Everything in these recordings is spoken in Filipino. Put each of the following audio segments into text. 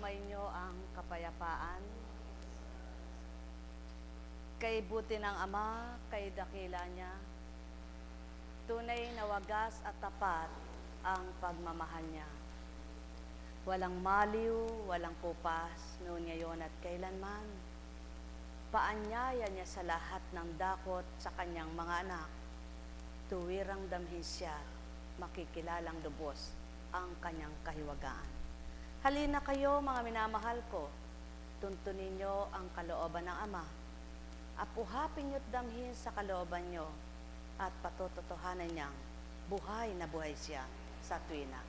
sumainyo ang kapayapaan. Kay buti ng Ama, kay dakila niya, tunay na wagas at tapat ang pagmamahal niya. Walang maliw, walang kupas, noon ngayon at kailanman. Paanyaya niya sa lahat ng dakot sa kanyang mga anak. Tuwirang damhin siya, makikilalang lubos ang kanyang kahiwagaan. Halina kayo, mga minamahal ko, tuntunin niyo ang kalooban ng Ama. Apuhapin niyo't damhin sa kalooban niyo at patutotohanan niyang buhay na buhay siya sa tuwina.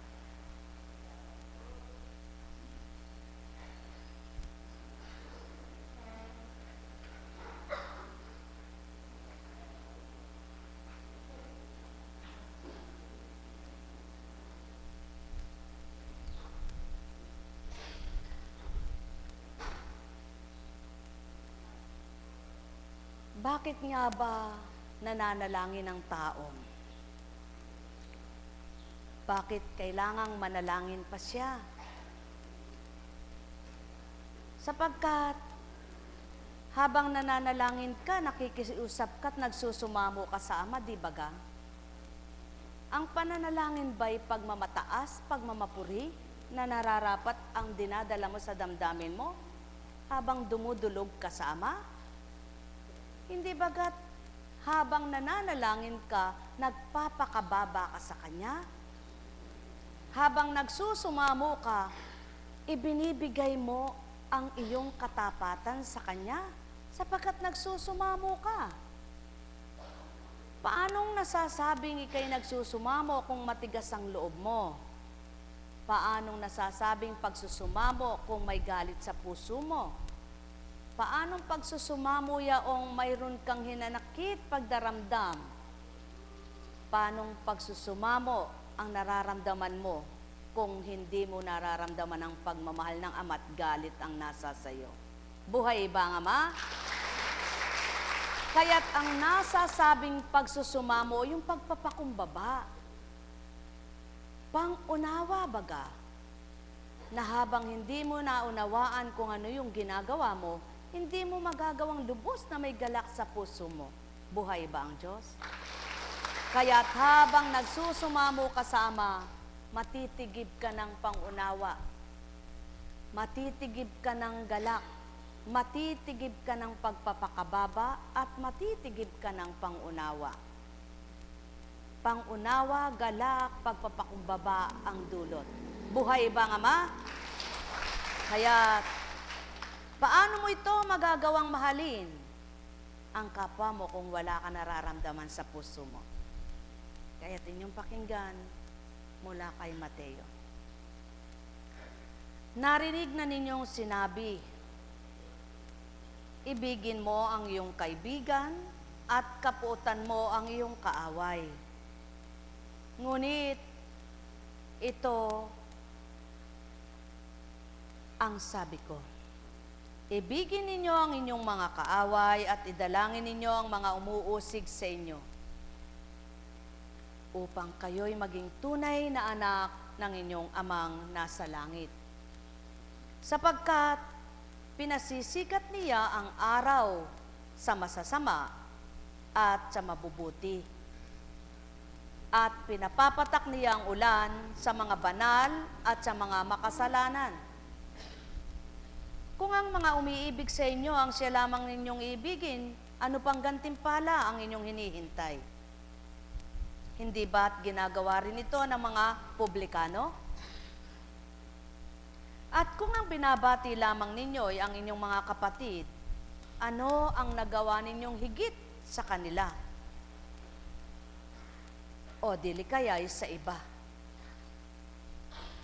Bakit nga ba nananalangin ang tao? Bakit kailangang manalangin pa siya? Sapagkat habang nananalangin ka, nakikiusap ka at nagsusumamo ka sa Ama, di ba ga? Ang pananalangin ba'y pagmamataas, pagmamapuri, na nararapat ang dinadala mo sa damdamin mo habang dumudulog ka sa Ama? Hindi bagat habang nananalangin ka, nagpapakababa ka sa Kanya? Habang nagsusumamo ka, ibinibigay mo ang iyong katapatan sa Kanya sapagkat nagsusumamo ka. Paanong nasasabing ikay nagsusumamo kung matigas ang loob mo? Paanong nasasabing pagsusumamo kung may galit sa puso mo? Paanong pagsusumamo yaong mayroon kang hinanakit pagdaramdam? Paanong pagsusumamo ang nararamdaman mo kung hindi mo nararamdaman ang pagmamahal ng Ama at galit ang nasa sayo? Buhay ba ang Ama? Kaya't ang nasasabing pagsusumamo, yung pagpapakumbaba, pang-unawa baga, na habang hindi mo naunawaan kung ano yung ginagawa mo, hindi mo magagawang lubos na may galak sa puso mo. Buhay ba ang Diyos? Kaya't habang nagsusumamo ka sa Ama, matitigib ka ng pangunawa, matitigib ka ng galak, matitigib ka ng pagpapakababa, at matitigib ka ng pangunawa. Pangunawa, galak, pagpapakumbaba ang dulot. Buhay ba ang Ama? Kaya't paano mo ito magagawang mahalin ang kapwa mo kung wala ka nararamdaman sa puso mo? Kaya inyong pakinggan mula kay Mateo. Narinig na ninyong sinabi, ibigin mo ang iyong kaibigan at kapuotan mo ang iyong kaaway. Ngunit ito ang sabi ko, ibigin ninyo ang inyong mga kaaway at idalangin ninyo ang mga umuusig sa inyo upang kayo'y maging tunay na anak ng inyong Amang nasa langit. Sapagkat pinasisikat niya ang araw sa masasama at sa mabubuti. At pinapapatak niya ang ulan sa mga banal at sa mga makasalanan. Kung ang mga umiibig sa inyo ang siya lamang ninyong ibigin, ano pang gantimpala ang inyong hinihintay? Hindi ba't ginagawa rin ito ng mga publikano? At kung ang binabati lamang ninyo ay ang inyong mga kapatid, ano ang nagawa ninyong higit sa kanila? O dili kaya ay sa iba?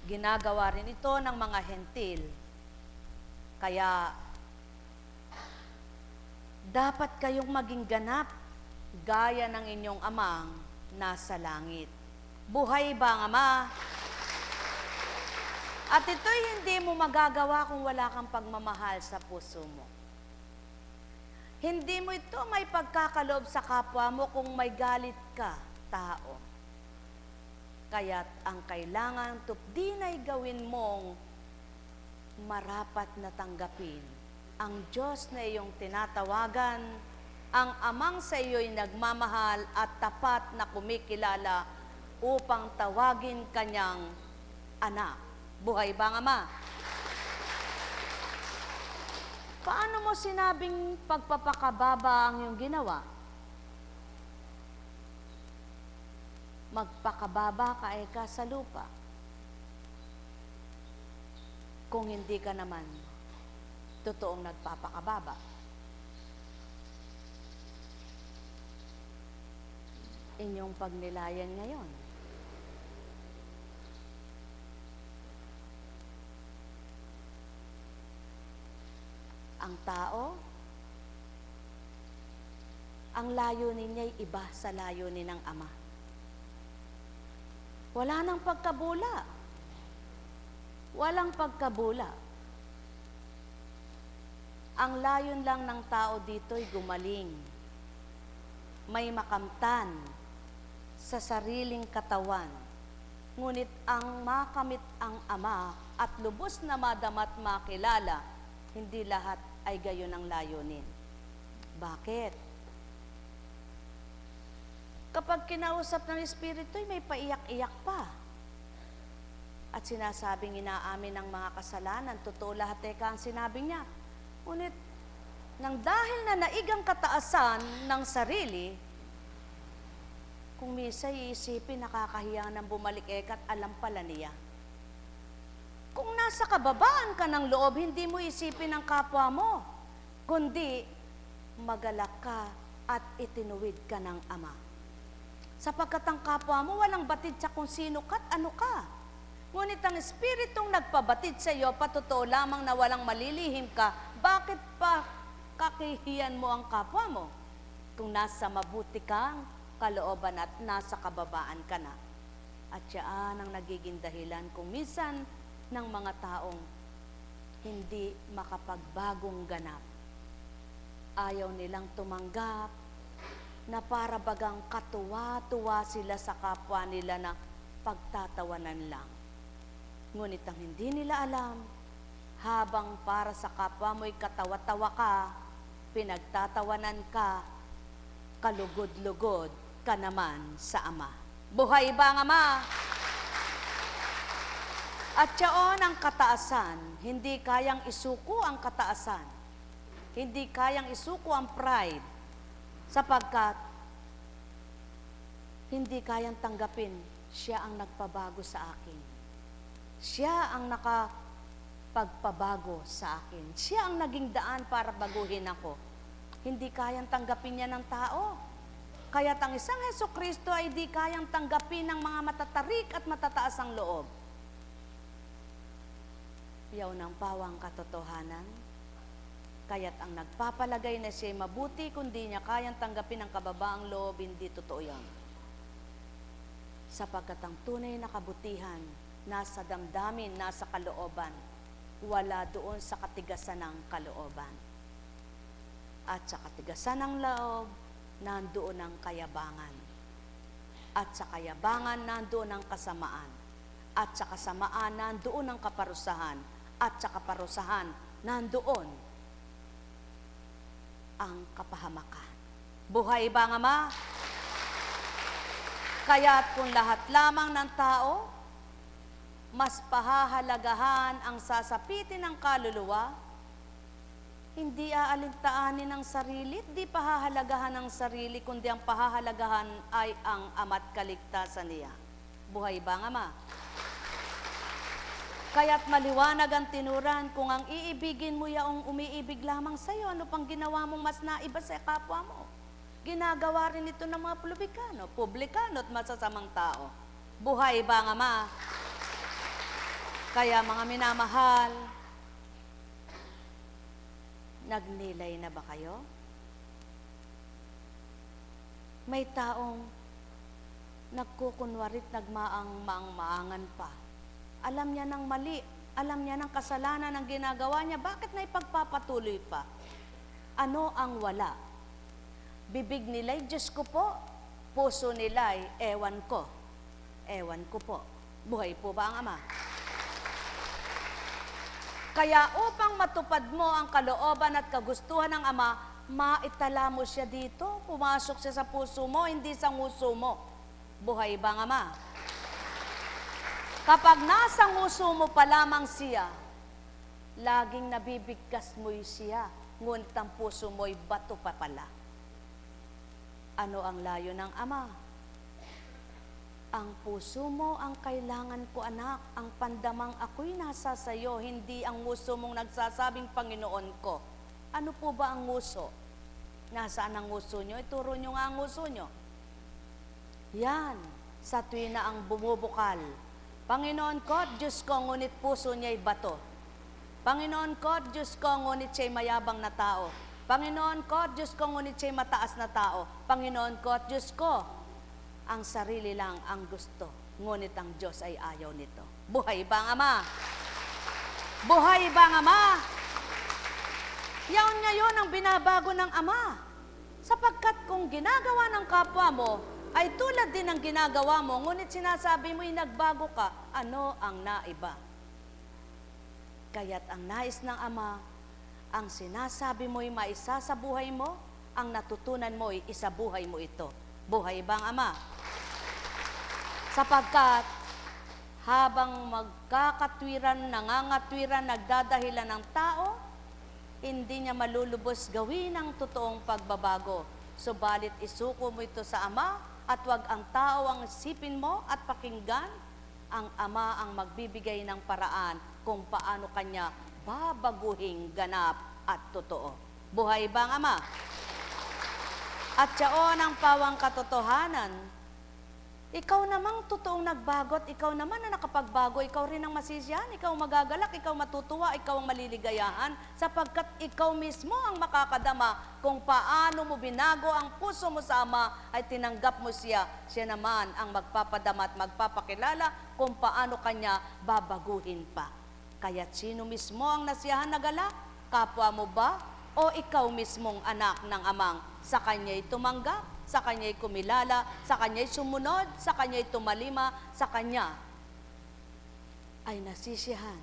Ginagawa rin ito ng mga hentil. Kaya, dapat kayong maging ganap gaya ng inyong Amang nasa langit. Buhay ba ang Ama? At ito'y hindi mo magagawa kung wala kang pagmamahal sa puso mo. Hindi mo ito may pagkakaloob sa kapwa mo kung may galit ka, tao. Kaya't ang kailangan tupdin ay gawin mong marapat na tanggapin ang Diyos na iyong tinatawagan, ang Amang sa iyo'y nagmamahal at tapat na kumikilala upang tawagin kanyang anak. Buhay ba ang Ama? Paano mo sinabing pagpapakababa ang iyong ginawa? Magpakababa ka eka sa lupa. Kung hindi ka naman totoong nagpapakababa. Inyong pagnilayan ngayon. Ang tao, ang layunin niya'y iba sa layunin ng Ama. Wala nang pagkabula. Walang pagkabula. Ang layon lang ng tao dito'y gumaling. May makamtan sa sariling katawan. Ngunit ang makamit ang Ama at lubos na madamat makilala, hindi lahat ay gayon ang layunin. Bakit? Kapag kinausap ng Espiritu, may paiyak-iyak pa. At sinasabing inaamin ng mga kasalanan, totoo lahat eka ang sinabi niya. Ngunit, nang dahil na naigang kataasan ng sarili, kung misa iisipin, nakakahiya ng bumalik eka at alam pala niya. Kung nasa kababaan ka ng loob, hindi mo isipin ang kapwa mo, kundi magalak ka at itinuwid ka ng Ama. Sapagkat ang kapwa mo walang batid sa kung sino ka at ano ka. Ngunit ang Espiritong nagpabatid sa iyo, patotoo lamang na walang malilihim ka, bakit pa kakihiyan mo ang kapwa mo? Kung nasa mabuti kang kalooban at nasa kababaan ka na. At yan ang nagiging dahilan kung minsan ng mga taong hindi makapagbagong ganap. Ayaw nilang tumanggap na para bagang katuwa-tuwa sila sa kapwa nila na pagtatawanan lang. Ngunit ang hindi nila alam, habang para sa kapwa mo'y katawa-tawa ka, pinagtatawanan ka, kalugod-lugod ka naman sa Ama. Buhay ba ang Ama? At yaon ang kataasan, hindi kayang isuko ang kataasan. Hindi kayang isuko ang pride, sapagkat hindi kayang tanggapin, siya ang nagpabago sa akin. Siya ang nakapagpabago sa akin. Siya ang naging daan para baguhin ako. Hindi kayang tanggapin niya ng tao. Kaya't ang isang Hesukristo ay di kayang tanggapin ng mga matatarik at matataas ang loob. Yaw ng pawang katotohanan. Kaya't ang nagpapalagay na siya'y mabuti, kundi niya kayang tanggapin ang kababaang loob, hindi totoo yan. Sapagkat ang tunay na kabutihan, nasa damdamin, nasa kalooban, wala doon sa katigasan ng kalooban. At sa katigasan ng loob, nandoon ang kayabangan. At sa kayabangan, nandoon ang kasamaan. At sa kasamaan, nandoon ang kaparusahan. At sa kaparusahan, nandoon ang kapahamakan. Buhay ba ang Ama? Kaya't kung lahat lamang ng tao, mas pahahalagahan ang sasapitin ng kaluluwa, hindi aalintaanin ang sarili, di pahahalagahan ang sarili, kundi ang pahahalagahan ay ang Ama't kaligtasan niya. Buhay ba ang Ama? Kaya't maliwanag ang tinuran, kung ang iibigin mo yaong umiibig lamang sa iyo, ano pang ginawa mong mas naiba sa kapwa mo? Ginagawa rin ito ng mga publikano at masasamang tao. Buhay ba ang Ama? Kaya mga minamahal, nagnilay na ba kayo? May taong nagkukunwarit, nagmaang-maangan pa. Alam niya ng mali, alam niya ng kasalanan ang ginagawa niya, bakit na ipagpapatuloy pa? Ano ang wala? Bibig nila'y Diyos ko po, puso nila'y ewan ko. Ewan ko po. Buhay po ba ang Ama? Kaya upang matupad mo ang kalooban at kagustuhan ng Ama, maitala mo siya dito, pumasok siya sa puso mo, hindi sa nguso mo. Buhay ba ang Ama? Kapag nasa nguso mo pa lamang siya, laging nabibigkas mo'y siya, ngunit ang puso mo'y bato pa pala. Ano ang layo ng Ama? Ang puso mo ang kailangan ko, anak. Ang pandamang ako'y nasa sayo, hindi ang nguso mong nagsasabing Panginoon ko. Ano po ba ang nguso? Nasaan ang nguso nyo? Ituro nyo nga ang nguso nyo. Yan, sa tuwi na ang bumubukal. Panginoon ko, Diyos ko, ngunit puso niya'y bato. Panginoon ko, Diyos ko, ngunit siya'y mayabang na tao. Panginoon ko, Diyos ko, ngunit siya'y mataas na tao. Panginoon ko, Diyos ko, ang sarili lang ang gusto, ngunit ang Diyos ay ayaw nito. Buhay ba ang Ama? Buhay ba ang Ama? Yan ngayon ang binabago ng Ama. Sapagkat kung ginagawa ng kapwa mo, ay tulad din ng ginagawa mo, ngunit sinasabi mo'y nagbago ka, ano ang naiba? Kaya't ang nais ng Ama, ang sinasabi mo'y maisa sa buhay mo, ang natutunan mo'y isabuhay mo ito. Buhay ba ang Ama? Sapagkat habang magkakatwiran, nangangatwiran, nagdadahilan ng tao, hindi niya malulubos gawin ang totoong pagbabago. Subalit isuko mo ito sa Ama at wag ang tao ang isipin mo at pakinggan. Ang Ama ang magbibigay ng paraan kung paano kanya babaguhin ganap at totoo. Buhay ba ang Ama? At yaon ang pawang katotohanan. Ikaw namang totoong nagbago at ikaw naman na nakapagbago, ikaw rin ang masisiyahan, ikaw magagalak, ikaw matutuwa, ikaw ang maliligayahan, sapagkat ikaw mismo ang makakadama kung paano mo binago ang puso mo sa Ama ay tinanggap mo siya. Siya naman ang magpapadama at magpapakilala kung paano kanya babaguhin pa. Kaya't sino mismo ang nasiyahan na galak? Kapwa mo ba? O ikaw mismong anak ng Amang sa kanya'y tumanggap, sa kanya'y kumilala, sa kanya'y sumunod, sa kanya'y tumalima, sa kanya ay nasisiyahan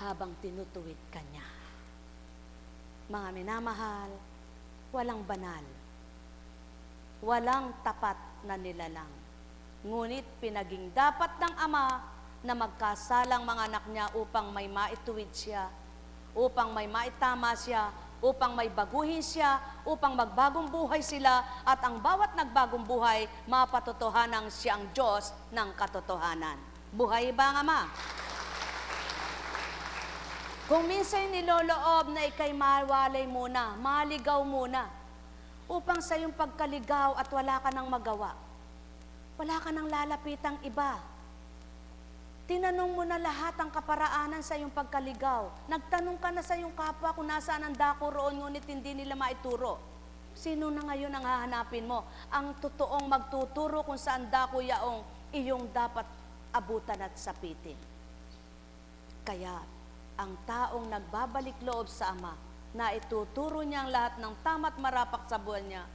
habang tinutuwid kanya. Mga minamahal, walang banal, walang tapat na nilalang. Ngunit pinaging dapat ng Ama na magkasalang mga anak niya upang may maituwid siya, upang may maitama siya, upang may baguhin siya, upang magbagong buhay sila, at ang bawat nagbagong buhay, mapatotohanang siya ang Diyos ng katotohanan. Buhay ba ang Ama? Kung minsan niloloob na ikay mawalay muna, maligaw muna, upang sa iyong pagkaligaw at wala ka nang magawa, wala ka nang lalapitang iba, tinanong mo na lahat ang kaparaanan sa iyong pagkaligaw. Nagtanong ka na sa iyong kapwa kung nasaan ang dako roon, ngunit hindi nila maituro. Sino na ngayon ang hahanapin mo? Ang totoong magtuturo kung saan dako yaong iyong dapat abutan at sapitin. Kaya, ang taong nagbabalik loob sa Ama, na ituturo niya ang lahat ng tama't marapat sa buwan niya,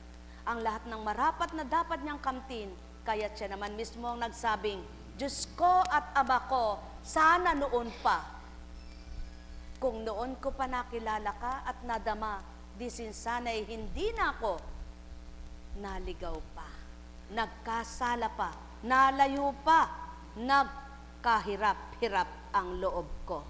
ang lahat ng marapat na dapat niyang kamtin, kaya siya naman mismo ang nagsabing, Diyos ko at Ama ko, sana noon pa. Kung noon ko pa nakilala ka at nadama, disin sana'y hindi na ako naligaw pa, nagkasala pa, nalayo pa, nagkahirap-hirap ang loob ko.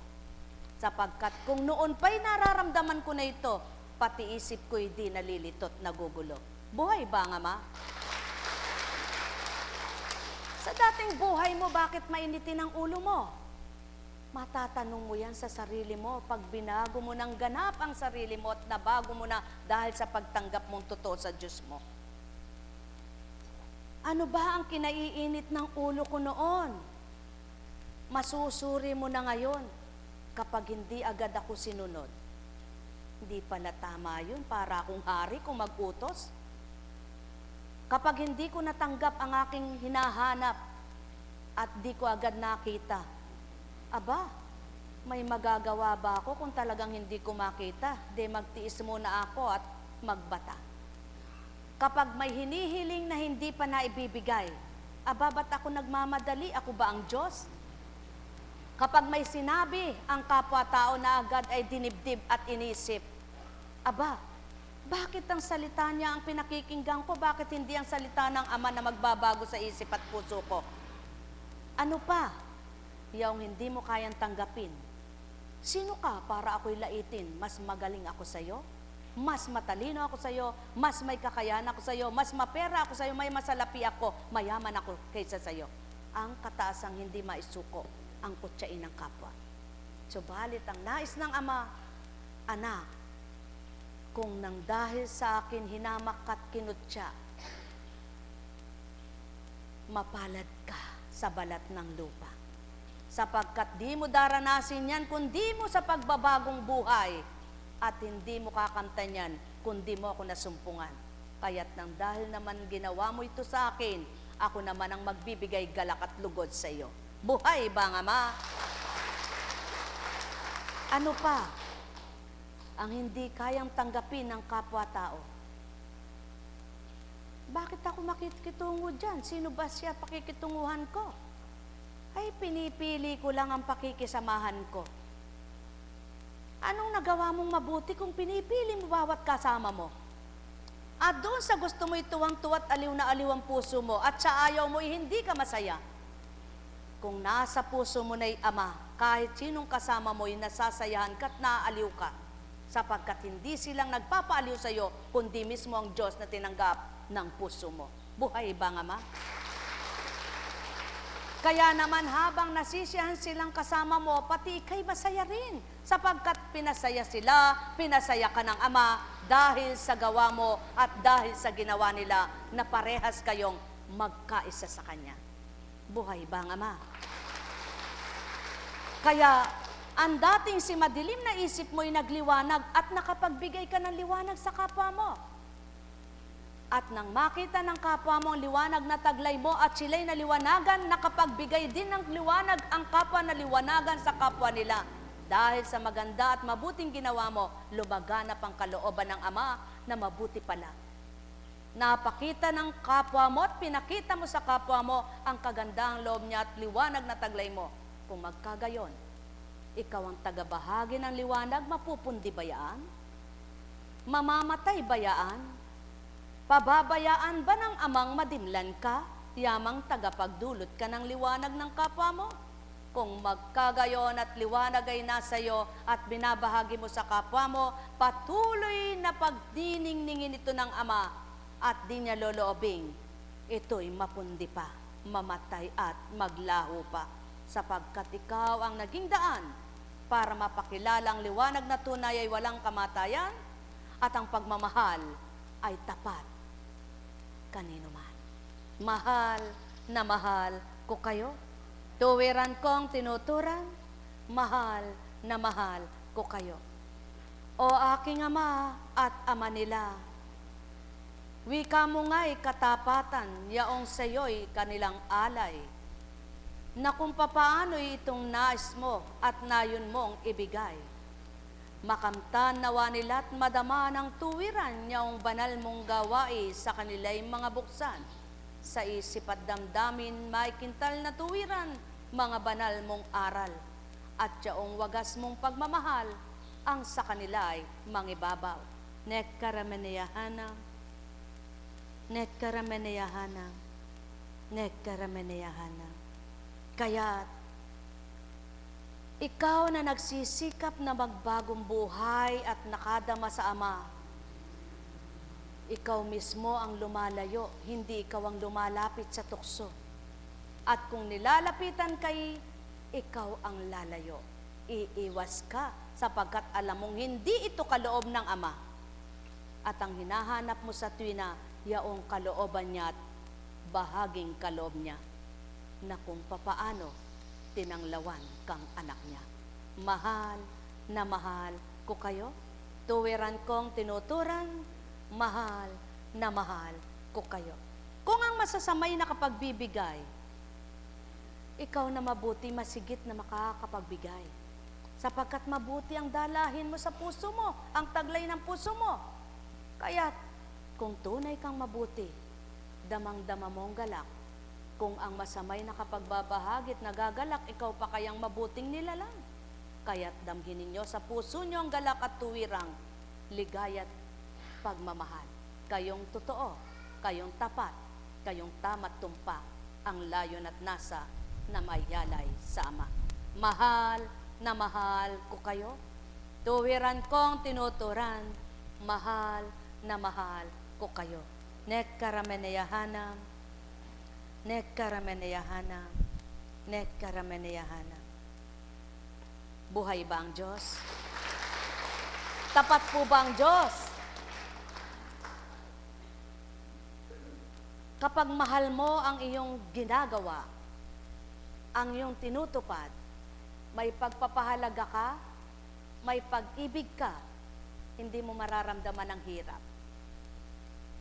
Sapagkat kung noon pa'y nararamdaman ko na ito, pati isip ko'y di nalilitot, nagugulo. Buhay ba ang Ama? Sa dating buhay mo, bakit mainitin ang ulo mo? Matatanong mo yan sa sarili mo pag binago mo ng ganap ang sarili mo at nabago mo na dahil sa pagtanggap mong totoo sa Diyos mo. Ano ba ang kinaiinit ng ulo ko noon? Masusuri mo na ngayon kapag hindi agad ako sinunod. Hindi pala tama yun para akong hari kung mag-utos. Kapag hindi ko natanggap ang aking hinahanap at di ko agad nakita, aba, may magagawa ba ako kung talagang hindi ko makita? Di magtiis muna ako at magbata. Kapag may hinihiling na hindi pa naibibigay, aba, ba't ako nagmamadali? Ako ba ang Diyos? Kapag may sinabi ang kapwa-tao na agad ay dinibdib at inisip, aba, bakit ang salita niya ang pinakikinggan ko? Bakit hindi ang salita ng Ama na magbabago sa isip at puso ko? Ano pa? Yung hindi mo kayang tanggapin. Sino ka para ako'y laitin? Mas magaling ako sa'yo? Mas matalino ako sa'yo? Mas may kakayahan ako sa'yo? Mas mapera ako sa'yo? May masalapi ako? Mayaman ako kaysa sa'yo? Ang kataasang hindi maisuko ang kutsain ng kapwa. Subalit ang nais ng Ama, anak, kung nang dahil sa akin hinamak at kinutya, mapalad ka sa balat ng lupa. Sapagkat di mo daranasin yan kundi mo sa pagbabagong buhay at hindi mo kakamtan yan kundi mo ako nasumpungan. Kaya't nang dahil naman ginawa mo ito sa akin, ako naman ang magbibigay galak at lugod sa iyo. Buhay ba, Ama? Ano pa ang hindi kayang tanggapin ng kapwa-tao? Bakit ako makikitungo dyan? Sino ba siya pakikitunguhan ko? Ay, pinipili ko lang ang pakikisamahan ko. Anong nagawa mong mabuti kung pinipili mo bawat kasama mo? At doon sa gusto mo ituwang-tuwa at aliw na aliw ang puso mo at sa ayaw mo, hindi ka masaya. Kung nasa puso mo na'y Ama, kahit sinong kasama mo'y nasasayahan ka at naaaliw ka, sapagkat hindi silang nagpapaaliw sa iyo, kundi mismo ang Diyos na tinanggap ng puso mo. Buhay ba, Ama? Kaya naman habang nasisiyahan silang kasama mo, pati ikay masaya rin, sapagkat pinasaya sila, pinasaya ka ng Ama, dahil sa gawa mo at dahil sa ginawa nila na parehas kayong magkaisa sa Kanya. Buhay ba, Ama? Kaya, ang dating si madilim na isip mo'y nagliwanag at nakapagbigay ka ng liwanag sa kapwa mo. At nang makita ng kapwa mo ang liwanag na taglay mo at sila'y naliwanagan, nakapagbigay din ng liwanag ang kapwa na liwanagan sa kapwa nila. Dahil sa maganda at mabuting ginawa mo, lumaganap ang kalooban ng Ama na mabuti pala. Napakita ng kapwa mo at pinakita mo sa kapwa mo ang kagandahang loob niya at liwanag na taglay mo. Kung magkagayon, ikaw ang tagabahagi ng liwanag, mapupundi bayaan? Mamamatay bayaan? Pababayaan ba ng Amang madimlan ka, yamang tagapagdulot ka ng liwanag ng kapwa mo? Kung magkagayon at liwanag ay nasa iyo at binabahagi mo sa kapwa mo, patuloy na pagdiningningin ito ng Ama at di niya loloobing, ito'y mapundi pa, mamatay at maglaho pa, sapagkat ikaw ang naging daan para mapakilala ang liwanag na tunay ay walang kamatayan at ang pagmamahal ay tapat kanino man. Mahal na mahal ko kayo. Tuwiran kong tinuturan, mahal na mahal ko kayo. O aking Ama at Ama nila, wika mo nga'y katapatan, yaong sayo'y kanilang alay, na kung papaano'y itong nais mo at nayon mong ibigay. Makamtan nawa nila at madama ng tuwiran yaong banal mong gawain sa kanila'y mga buksan. Sa isip at damdamin, maikintal na tuwiran, mga banal mong aral. At yaong wagas mong pagmamahal, ang sa kanila'y mangibabaw. Nekkarameneyahana, nekkarameneyahana, nekkarameneyahana. Kaya't, ikaw na nagsisikap na magbagong buhay at nakadama sa Ama, ikaw mismo ang lumalayo, hindi ikaw ang lumalapit sa tukso. At kung nilalapitan kay, ikaw ang lalayo. Iiwas ka sapagkat alam mong hindi ito kaloob ng Ama. At ang hinahanap mo sa tuwina, yaong kalooban niya at bahaging kaloob niya, na kung papaano tinanglawan kang anak niya. Mahal na mahal ko kayo. Tuwiran kong tinuturan, mahal na mahal ko kayo. Kung ang masasamay nakapagbibigay, ikaw na mabuti masigit na makakapagbigay. Sapagkat mabuti ang dalahin mo sa puso mo, ang taglay ng puso mo. Kaya kung tunay kang mabuti, damang-dama mong galak Kung ang masamay nakapagbabahagit, nagagalak, ikaw pa kayang mabuting nilalang. Kaya't damhin ninyo sa puso nyo ang galak at tuwirang, ligaya't pagmamahal. Kayong totoo, kayong tapat, kayong tama't tumpak, ang layon at nasa na mayalay sa Ama. Mahal na mahal ko kayo. Tuwiran kong tinuturan, mahal na mahal ko kayo. Nekkarameneyahanam, nekkarameneyahanam, nekkarameneyahanam. Buhay ba ang Diyos? Tapat po ba ang Diyos? Kapag mahal mo ang iyong ginagawa, ang iyong tinutupad, may pagpapahalaga ka, may pag-ibig ka, hindi mo mararamdaman ang hirap.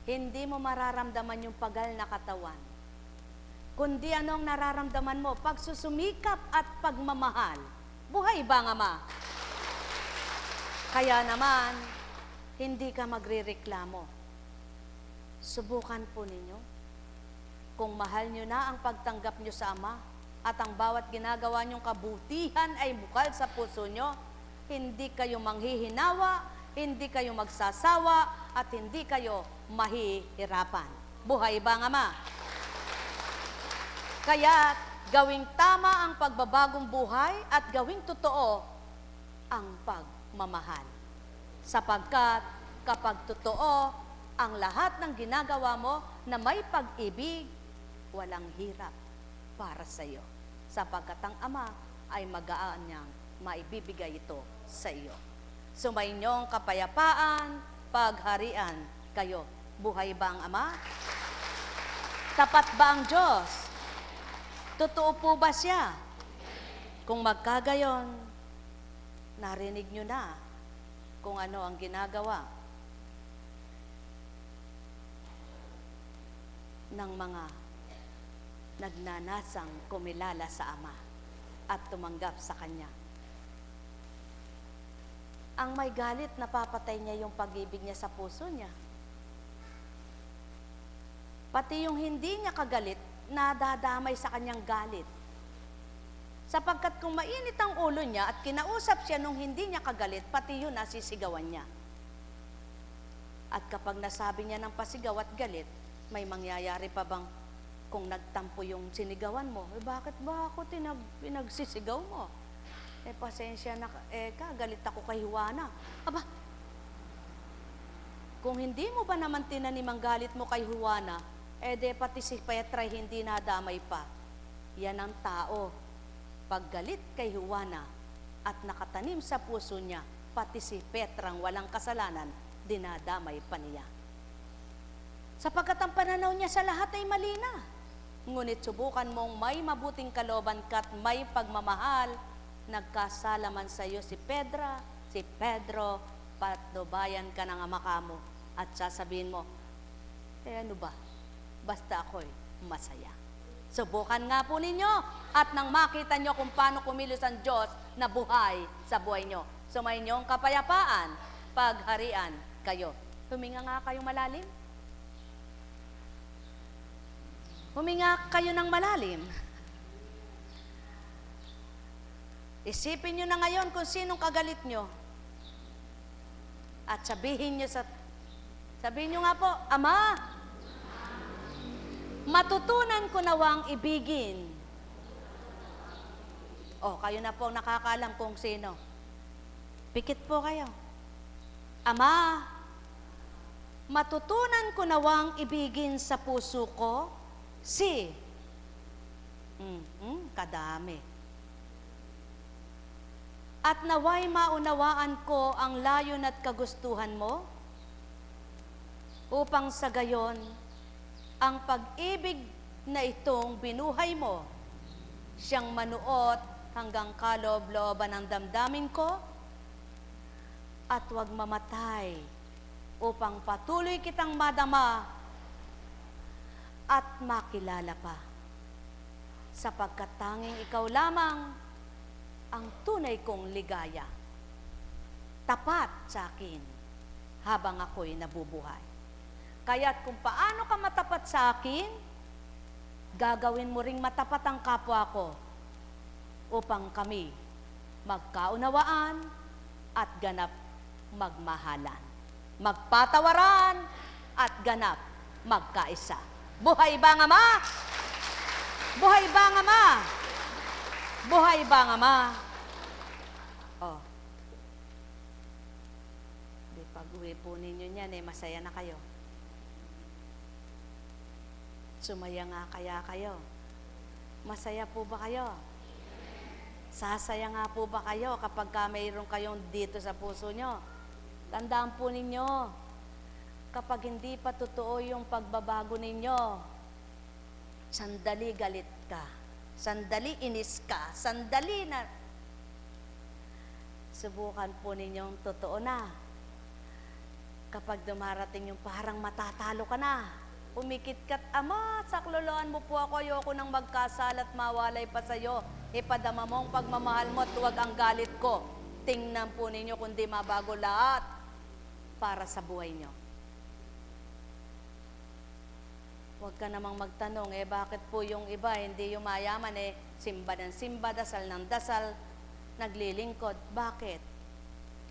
Hindi mo mararamdaman yung pagal na katawan. Kundi anong nararamdaman mo? Pagsusumikap at pagmamahal. Buhay ba ang Ama? Kaya naman, hindi ka magrereklamo. Subukan po ninyo. Kung mahal nyo na ang pagtanggap nyo sa Ama, at ang bawat ginagawa nyong kabutihan ay bukal sa puso nyo, hindi kayo manghihinawa, hindi kayo magsasawa, at hindi kayo mahihirapan. Buhay ba ang Ama? Kaya gawing tama ang pagbabagong buhay at gawing totoo ang pagmamahal. Sapagkat kapag totoo ang lahat ng ginagawa mo na may pag-ibig, walang hirap para sa iyo. Sapagkat ang Ama ay magaan niyang maibibigay ito sa iyo. Sumainyong kapayapaan, pagharian kayo. Buhay ba ang Ama? Tapat ba ang Diyos? Totoo po ba siya? Kung magkagayon, narinig nyo na kung ano ang ginagawa ng mga nagnanasang kumilala sa Ama at tumanggap sa Kanya. Ang may galit, napapatay niya yung pag-ibig niya sa puso niya. Pati yung hindi niya kagalit, nadadamay sa kanyang galit. Sapagkat kung mainit ang ulo niya at kinausap siya nung hindi niya kagalit, pati yun nasisigawan niya. At kapag nasabi niya ng pasigaw at galit, may mangyayari pa bang kung nagtampo yung sinigawan mo? Bakit ba ako pinagsisigaw mo? Pasensya na, galit ako kay Juana. Aba, kung hindi mo ba naman tinanim ang galit mo kay Juana, pati si Petra hindi nadamay pa. Yan ang tao. Pag galit kay Juana at nakatanim sa puso niya, pati si Petrang walang kasalanan, dinadamay pa niya. Sapagkat ang pananaw niya sa lahat ay mali na. Ngunit subukan mong may mabuting kalooban ka at may pagmamahal, nagkasalaman sa iyo si Pedro, patnubayan ka ng Ama mo at sasabihin mo, ano ba? Basta ako'y masaya. Subukan nga po ninyo at nang makita nyo kung paano kumilos ang Diyos na buhay sa buhay nyo. Sumayin nyong kapayapaan, pagharian kayo. Huminga nga kayong malalim. Huminga kayo ng malalim. Isipin nyo na ngayon kung sinong kagalit nyo. At sabihin nyo nga po, Ama, matutunan ko nawang ibigin. Kayo na po nakakaalam kung sino. Pikit po kayo. Ama, matutunan ko nawang ibigin sa puso ko si kadami. At naway maunawaan ko ang layon at kagustuhan mo upang sa gayon ang pag-ibig na itong binuhay mo, siyang manuot hanggang kaloob-looban ng damdamin ko at huwag mamatay upang patuloy kitang madama at makilala pa. Sapagkat tanging ikaw lamang ang tunay kong ligaya, tapat sa akin habang ako'y nabubuhay. Kaya't kung paano ka matapat sa akin, gagawin mo ring matapat ang kapwa ko upang kami magkaunawaan at ganap magmahalan, magpatawaran at ganap magkaisa. Buhay ba ang Ama? Buhay ba ang Ama? Buhay ba ang Ama? Oh. Di pag-uwi po ninyo niyan, masaya na kayo. Sumaya nga kaya kayo. Masaya po ba kayo? Sasaya nga po ba kayo kapag mayroon kayong dito sa puso nyo? Tandaan po ninyo, kapag hindi pa totoo yung pagbabago ninyo, sandali galit ka, sandali inis ka, sandali na subukan po ninyong totoo na. Kapag dumarating yung parang matatalo ka na, umikit ka't, Ama, sakloloan mo po ako, ayoko nang magkasala at mawalay pa sa'yo. Ipadama mo ang pagmamahal mo at huwag ang galit ko. Tingnan po ninyo kundi mabago lahat para sa buhay nyo. Huwag ka namang magtanong, bakit po yung iba, hindi yung mayaman, simba ng simba, dasal ng dasal, naglilingkod. Bakit?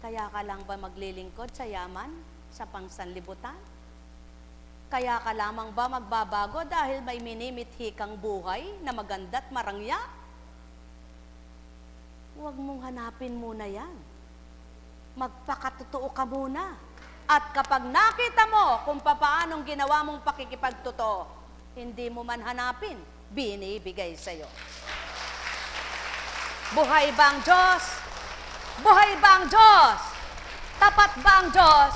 Kaya ka lang ba maglilingkod sa yaman, sa pangsanlibutan? Kaya ka lamang ba magbabago dahil may minimithi kang buhay na maganda at marangya? Huwag mong hanapin muna yan. Magpakatotoo ka muna. At kapag nakita mo kung paanong ginawa mong pakikipagtotoo, hindi mo man hanapin, binibigay sa'yo. Buhay ba ang Diyos? Buhay ba ang Diyos? Tapat ba ang Diyos?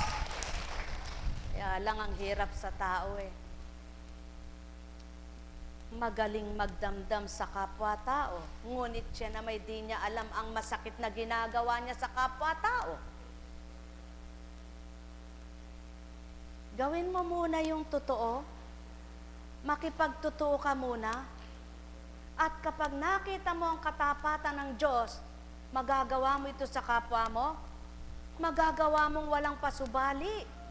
Kaya lang ang hirap sa tao Magaling magdamdam sa kapwa-tao, ngunit siya na may di niya alam ang masakit na ginagawa niya sa kapwa-tao. Gawin mo muna yung totoo, makipagtotoo ka muna, at kapag nakita mo ang katapatan ng Diyos, magagawa mo ito sa kapwa mo, magagawa mong walang pasubali.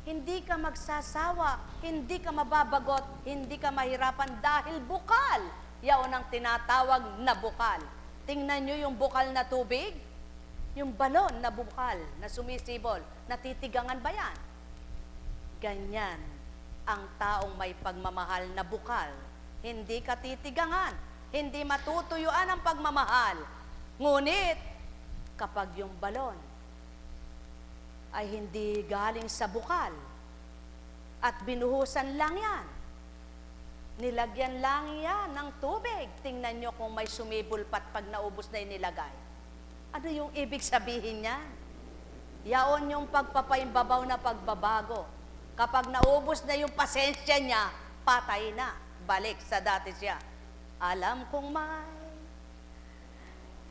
Hindi ka magsasawa, hindi ka mababagot, hindi ka mahirapan dahil bukal. Yaon ang tinatawag na bukal. Tingnan nyo yung bukal na tubig, yung balon na bukal na sumisibol, natitigangan ba yan? Ganyan ang taong may pagmamahal na bukal. Hindi ka titigangan, hindi matutuyuan ang pagmamahal. Ngunit, kapag yung balon ay hindi galing sa bukal at binuhusan lang yan, nilagyan lang yan ng tubig, tingnan nyo kung may sumibulpat pag naubos na inilagay. Ano yung ibig sabihin niyan? Yaon yung pagpapaimbabaw na pagbabago. Kapag naubos na yung pasensya niya, patay na, balik sa dati siya. Alam kong may,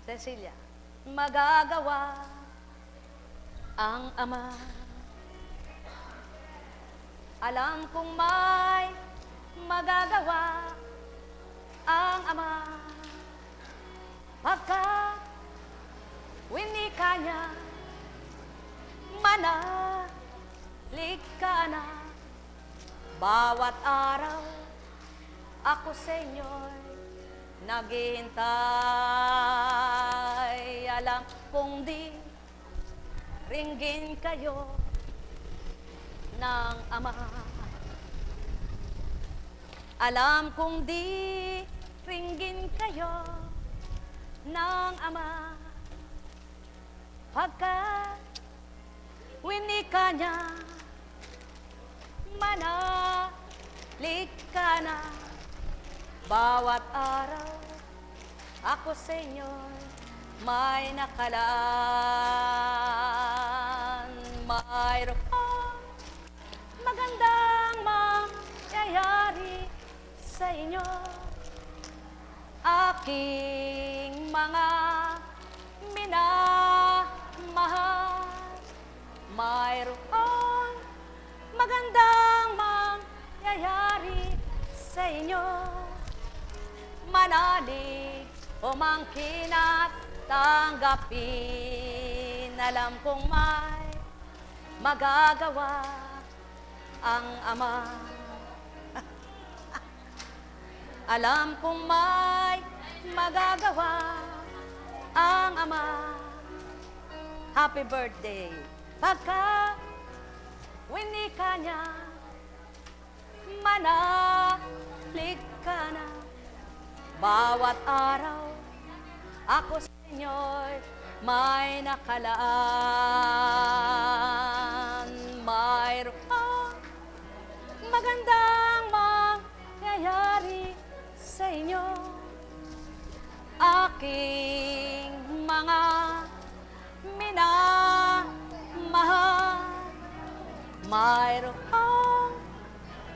Cecilia, magagawa ang Ama. Alam kong may magagawa ang Ama. Pagkat winika niya, manalig ka na. Bawat araw ako sa inyo'y naghihintay. Alam kong di ringgin kayo ng Ama. Alam kong di ringgin kayo ng Ama. Pagkat winika niya, manalig ka na. Bawat araw ako sa inyo'y may nakalaan. Mayroong magandang mangyayari sa inyo, aking mga minamahal. Mayroong magandang mangyayari sa inyo, manalig o mangkin at tanggapin. Alam kong may magagawa ang Ama. Alam kong may magagawa ang Ama. Happy birthday. Pagka winika niya, manalig ka na. Bawat araw, ako sa inyo'y may nakalaan. Mayroong magandang mangyayari sa inyo. Aking mga minamahal, mayroong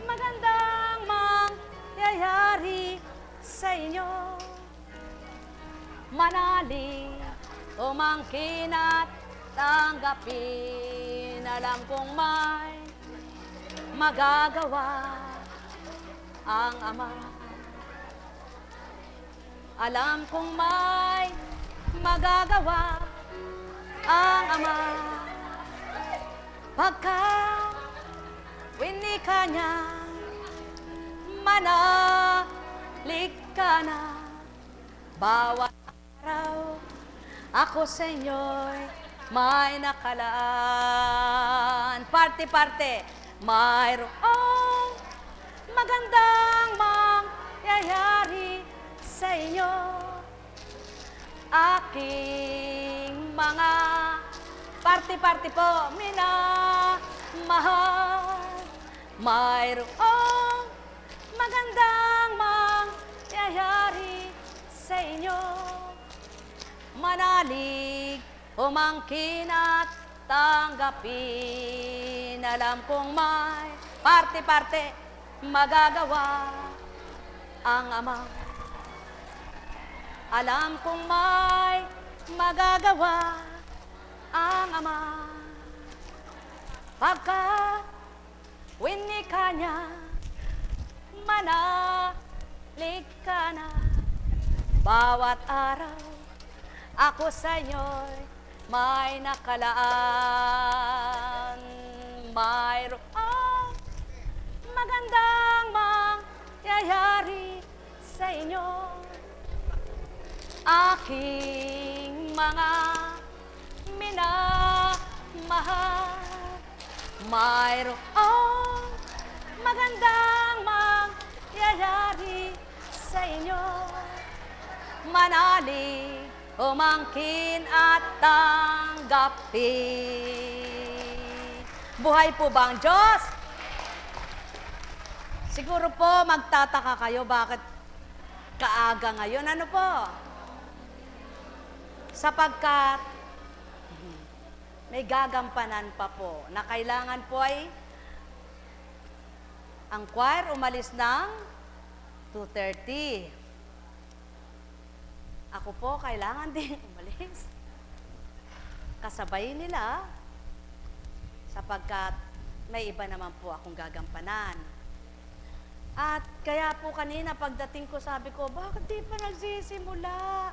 magandang mangyayari sa inyo. Manalig, umangkin at tanggapin. Alam kong may magagawa ang Ama. Alam kong may magagawa ang Ama. Pagka winika niya, manalig ka na. Bawat araw, ako sa inyo'y may nakalaan. Parte-parte, mayroong magandang mangyayari sa inyo. Aking mga parte-parte po, minamahal, mayroong magandang mangyayari sa inyo. Manalig, umangkin at tanggapin. Alam kong may parte-parte magagawa ang Ama. Alam kong may magagawa ang Ama. Pagka winika niya, manalig ka na. Bawat araw, ako sa inyo'y may nakalaan. Mayroong magandang mangyayari sa inyo. Aking mga minamahal, mayroong magandang mangyayari sa inyo. Manalig, umangkin at tanggapin. Buhay po ba ang Diyos? Siguro po magtataka kayo bakit kaaga ngayon. Ano po? Sapagkat may gagampanan pa po na kailangan po ay ang choir umalis ng 2:30. Ako po, kailangan din umalis. Kasabay nila, sapagkat may iba naman po akong gagampanan. At kaya po kanina, pagdating ko, sabi ko, bakit di pa nagsisimula?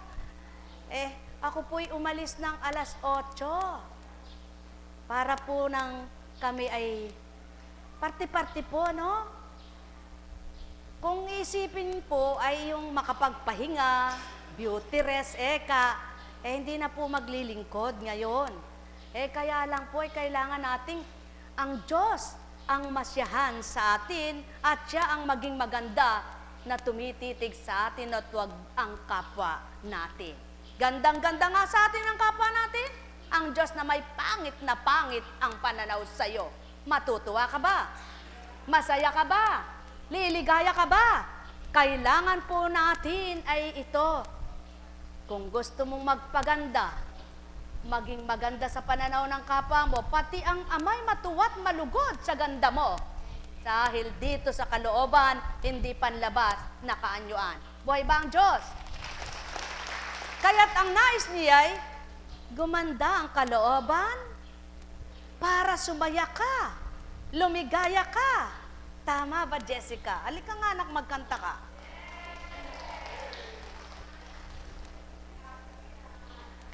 Ako po'y umalis ng 8:00. Para po nang kami ay parte-parte po, no? Kung isipin po ay yung makapagpahinga, beauty rest, hindi na po maglilingkod ngayon. Kaya lang po, kailangan nating ang Diyos ang masyahan sa atin at siya ang maging maganda na tumititig sa atin at huwag ang kapwa natin. Gandang-ganda nga sa atin ang kapwa natin. Ang Diyos na may pangit na pangit ang pananaw sa'yo. Matutuwa ka ba? Masaya ka ba? Liligaya ka ba? Kailangan po natin ay ito. Kung gusto mong magpaganda, maging maganda sa pananaw ng kapwa mo, pati ang amay matuwa't malugod sa ganda mo. Dahil dito sa kalooban, hindi panlabas na kaanyuan. Buhay ba ang Diyos? Kaya't ang nais niya ay gumanda ang kalooban para sumaya ka, lumigaya ka. Tama ba, Jessica? Halika nga, anak, magkanta ka.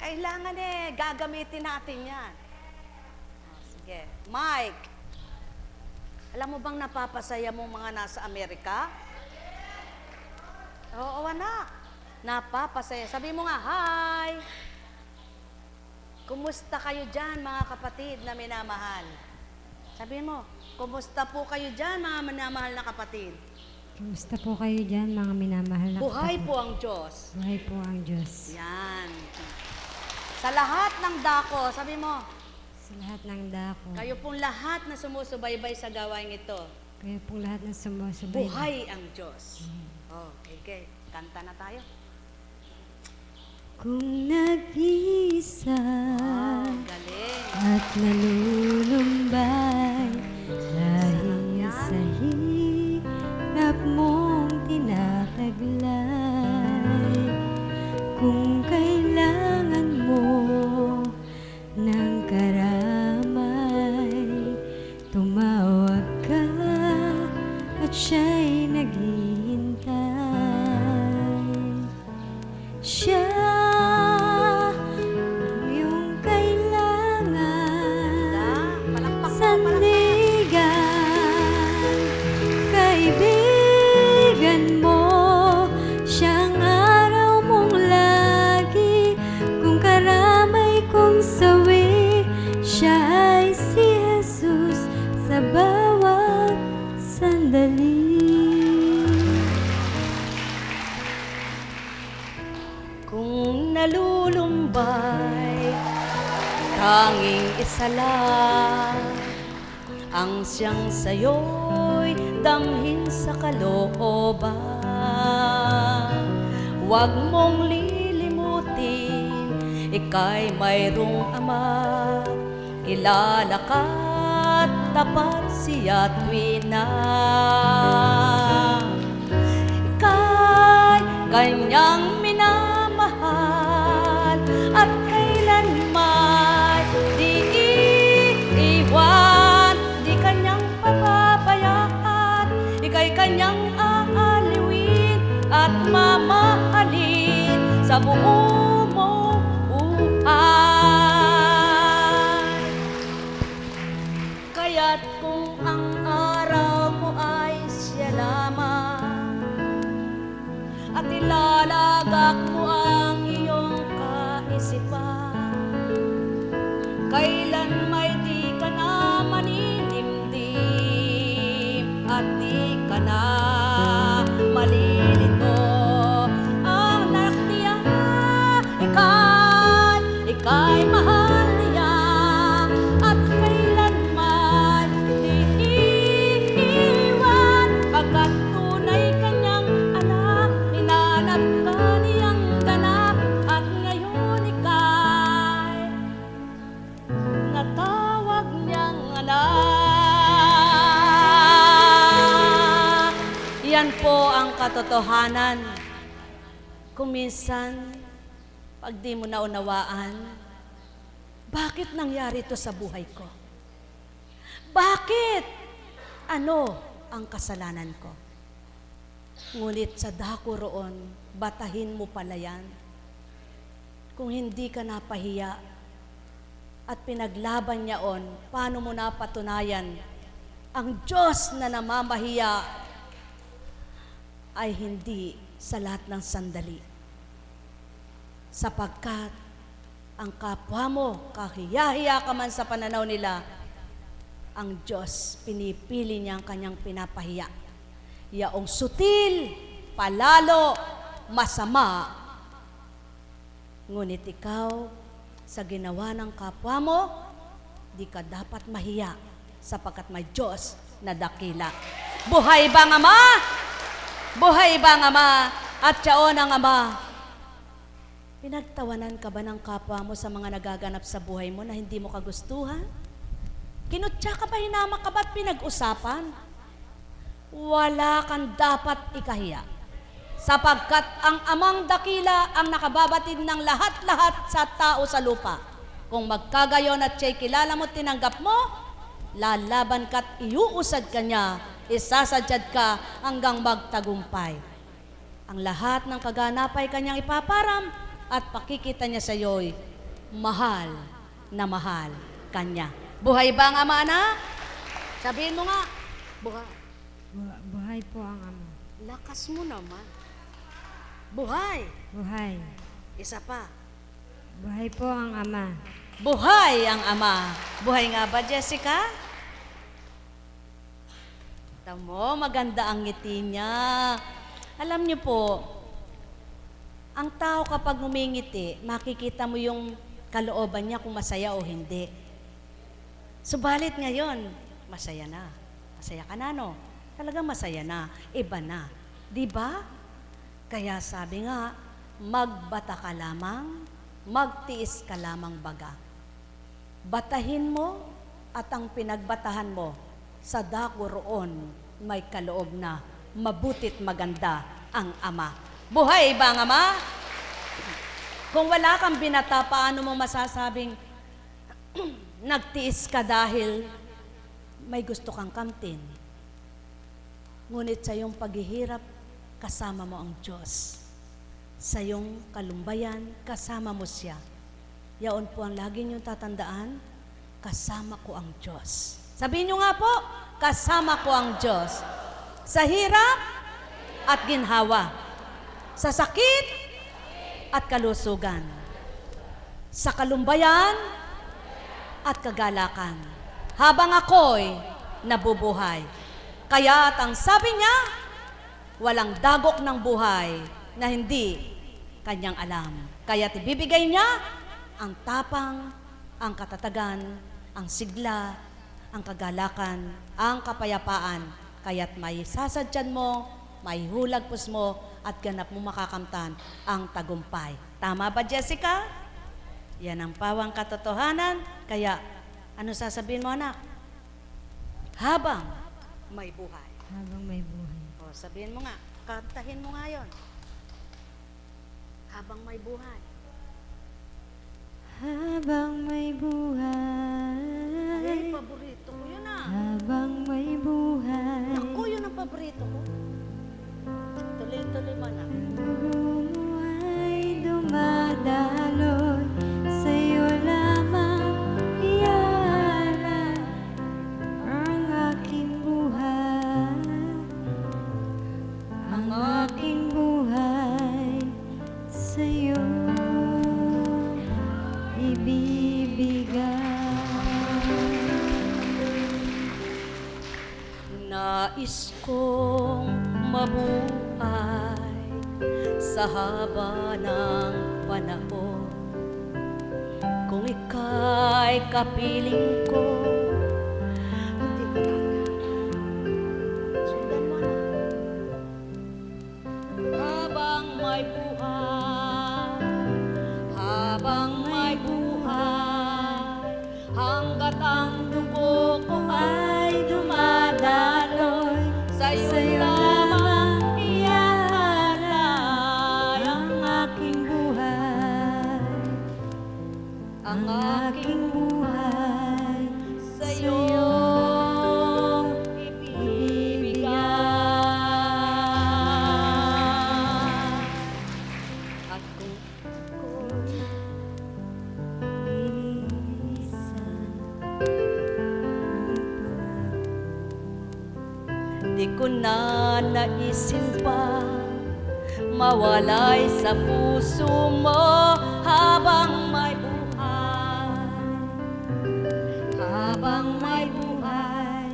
Kailangan gagamitin natin yan. Sige. Mike, alam mo bang napapasaya mo mga nasa Amerika? Oo, anak. Napapasaya. Sabi mo nga, hi! Kumusta kayo dyan, mga kapatid na minamahal? Sabi mo, kumusta po kayo dyan, mga minamahal na kapatid? Kumusta po kayo dyan, mga minamahal na Buhay kapatid? po ang Diyos. Buhay po ang Diyos. Yan. Sa lahat ng dako, sabi mo, Sa lahat ng dako. kayo pong lahat na sumusubaybay sa gawain ito, Kayo pong lahat na sumusubay. buhay ang Diyos. Oh, okay. Kanta na tayo. Kung nag-isa Oh, galing. at nalulumbay dahil sa hirap mong tinataglay, kung kailangan mo ng karamay, tumawag ka at siya'y naghihintay. Siya ang iyong kailangan, sandigan, kaibigan mo, siyang araw mong lagi, kung karamay kong sawi, siya ay si Jesus sa bawat sandali. Kung nalulumbay, tanging isa lang ang siyang sa'yo'y damhin sa kalooban. Huwag mong lilimutin, ika'y mayroong ama, kilala ka't tapat siya tuwin na ika'y kanyang minamahal at kailanman di iiwan, di kanyang papabayaan, ika'y kanyang aaliwin at mamahalin sa buong mong buhay. Kaya't kung ang araw mo ay siya lamang at ilalagak mo ang iyong kaisipan, kailan may di ka na manilimdim at di ka na malilito. Ang naktiya, ika'y mahal niya at kailanman di iiwan, pagkat tunay kanyang anak, hinanap ka niyang ganap, at ngayon ika'y natawag niyang anak. Yan po ang katotohanan. Kung minsan, pag di mo naunawaan, bakit nangyari ito sa buhay ko? Bakit? Ano ang kasalanan ko? Ngunit sa dako roon, batahin mo pala yan. Kung hindi ka napahiya at pinaglaban niya on, paano mo napatunayan ang Diyos na namamahiya ay hindi sa lahat ng sandali. Sapagkat ang kapwa mo, kahiyahiya ka man sa pananaw nila, ang Diyos, pinipili niya ang kanyang pinapahiya. Yaong sutil, palalo, masama. Ngunit ikaw, sa ginawa ng kapwa mo, di ka dapat mahiya sapagkat may Diyos na dakila. Buhay ba ang Ama? Buhay ba ang Ama? At siyaon ang Ama. Pinagtawanan ka ba ng kapwa mo sa mga nagaganap sa buhay mo na hindi mo kagustuhan? Kinutya ka ba, hinamak ka ba at pinag-usapan? Wala kang dapat ikahiya. Sapagkat ang Amang dakila ang nakababatid ng lahat-lahat sa tao sa lupa. Kung magkagayon at siya'y kilala mo, tinanggap mo, lalaban ka't iuusad ka niya, isasadyad ka hanggang magtagumpay. Ang lahat ng kaganapay kanyang ipaparam at pakikita niya sa iyo'y mahal na mahal kanya. Buhay ba ang Ama, anak? Sabihin mo nga, buhay. Buhay po ang Ama. Lakas mo naman. Buhay. Buhay. Isa pa. Buhay po ang Ama. Buhay ang Ama. Buhay nga ba, Jessica? Tamo, maganda ang ngiti niya. Alam niyo po, ang tao kapag humingiti, makikita mo yung kalooban niya kung masaya o hindi. Subalit ngayon, masaya na. Masaya ka na, no? Talagang masaya na. Iba na. Di ba? Kaya sabi nga, magbata ka lamang, magtiis ka lamang baga. Batahin mo at ang pinagbatahan mo, sa dako roon may kaloob na mabutit maganda ang Ama. Buhay ba ang Ama? Kung wala kang binata, paano mo masasabing nagtiis ka dahil may gusto kang kamtin? Ngunit sa iyong paghihirap, kasama mo ang Diyos. Sa iyong kalumbayan, kasama mo siya. Yaon po ang lagi niyong tatandaan, kasama ko ang Diyos. Sabihin niyo nga po, kasama ko ang Diyos. Sa hirap at ginhawa. Sa sakit at kalusugan. Sa kalumbayan at kagalakan. Habang ako'y nabubuhay. Kaya't ang sabi niya, walang dagok ng buhay na hindi kanyang alam. Kaya't ibibigay niya ang tapang, ang katatagan, ang sigla, ang kagalakan, ang kapayapaan. Kaya't may sasadyan mo, may hulagpos mo, at ganap mo makakamtan ang tagumpay. Tama ba, Jessica? Yan ang pawang katotohanan. Kaya, ano sasabihin mo, anak? Habang may buhay. Habang may buhay. O, sabihin mo nga, kantahin mo nga yun. Habang may buhay. Habang may buhay. Ay, paborito ko yun ah. Habang may buhay. Naku, yun ang paborito ko. Tuloy-tuloy mo na. Dugo mo ay dumadaloy, sa'yo lamang iaalay ang aking buhay. Ang aking buhay sa'yo ibibigay. Nais kong mabuhay sa haba ng panahon. Kung ika'y kapiling ko, hindi ko na. Sundan mo na. Habang may buhay, habang may buhay, hanggat ang dugo ko ay dumadaloy, sa'yo lamang iaalay Ang aking buhay, ang aking buhay sa'yo ibibigay. At kung di ko na naisin pa mawalay sa puso mo habang may buhay. Habang may buhay,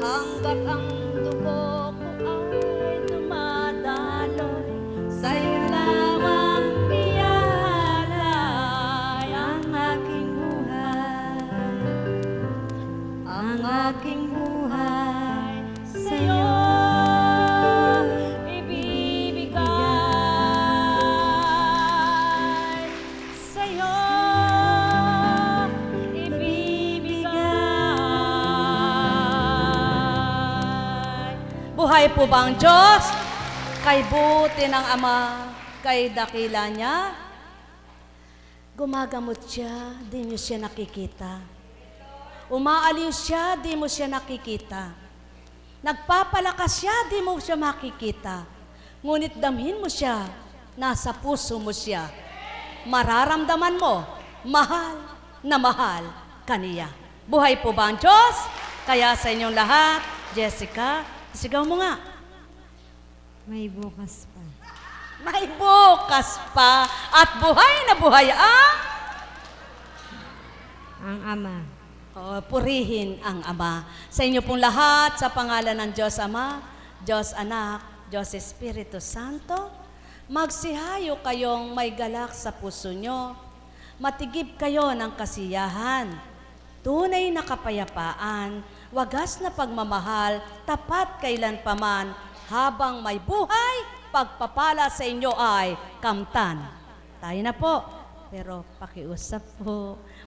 hanggat ang dugo ko ay dumadaloy, sa'yo lamang iaalay ang aking buhay. Ang aking buhay sa'yo ibibigay. Sa'yo ibibigay. Buhay po ba ang Diyos? Kay buti ng Ama, kay dakila niya. Gumagamot siya, di niyo siya nakikita. Umaaliw siya, di mo siya nakikita. Nagpapalakas siya, di mo siya makikita. Ngunit damhin mo siya, nasa puso mo siya. Mararamdaman mo, mahal na mahal kaniya. Buhay po ba ang Diyos? Kaya sa inyong lahat, Jessica, sigaw mo nga. may bukas pa. May bukas pa at buhay na buhay ang Ama. purihin ang Ama. Sa inyo pong lahat, sa pangalan ng Diyos Ama, Diyos Anak, Diyos Espiritu Santo, magsihayo kayong may galak sa puso nyo. Matigib kayo ng kasiyahan, tunay na kapayapaan, wagas na pagmamahal, tapat kailanpaman, habang may buhay, pagpapala sa inyo ay kamtan. Tayo na po, pero pakiusap po.